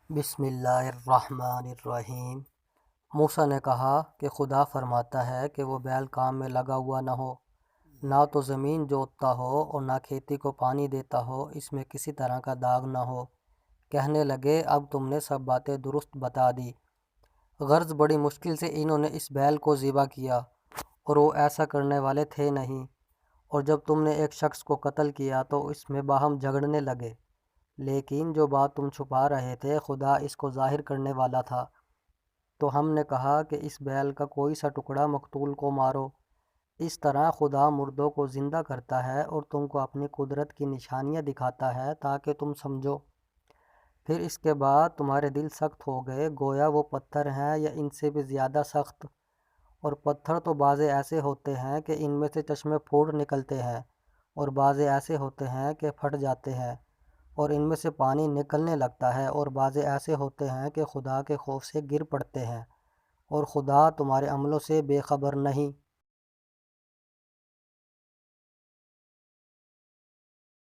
بسم اللہ الرحمن الرحیم۔ موسیٰ نے کہا کہ خدا فرماتا ہے کہ وہ بیل کام میں لگا ہوا نہ ہو، نہ تو زمین جوتتا ہو اور نہ کھیتی کو پانی دیتا ہو، اس میں کسی طرح کا داغ نہ ہو۔ کہنے لگے اب تم نے سب باتیں درست بتا دی۔ غرض بڑی مشکل سے انہوں نے اس بیل کو ذبح کیا اور وہ ایسا کرنے والے تھے نہیں، اور جب تم نے ایک شخص کو قتل کیا تو اس میں باہم جھگڑنے لگے، لیکن جو بات تم چھپا رہے تھے خدا اس کو ظاہر کرنے والا تھا۔ تو ہم نے کہا کہ اس بیل کا کوئی سا ٹکڑا مقتول کو مارو۔ اس طرح خدا مردوں کو زندہ کرتا ہے اور تم کو اپنی قدرت کی نشانیاں دکھاتا ہے تاکہ تم سمجھو۔ پھر اس کے بعد تمہارے دل سخت ہو گئے، گویا وہ پتھر ہیں یا ان سے بھی زیادہ سخت۔ اور پتھر تو بعضے ایسے ہوتے ہیں کہ ان میں سے چشمے پھوٹ نکلتے ہیں، اور بعضے ایسے ہوتے ہیں کہ پھٹ جاتے ہیں اور ان میں سے پانی نکلنے لگتا ہے، اور بعضے ایسے ہوتے ہیں کہ خدا کے خوف سے گر پڑتے ہیں، اور خدا تمہارے عملوں سے بے خبر نہیں۔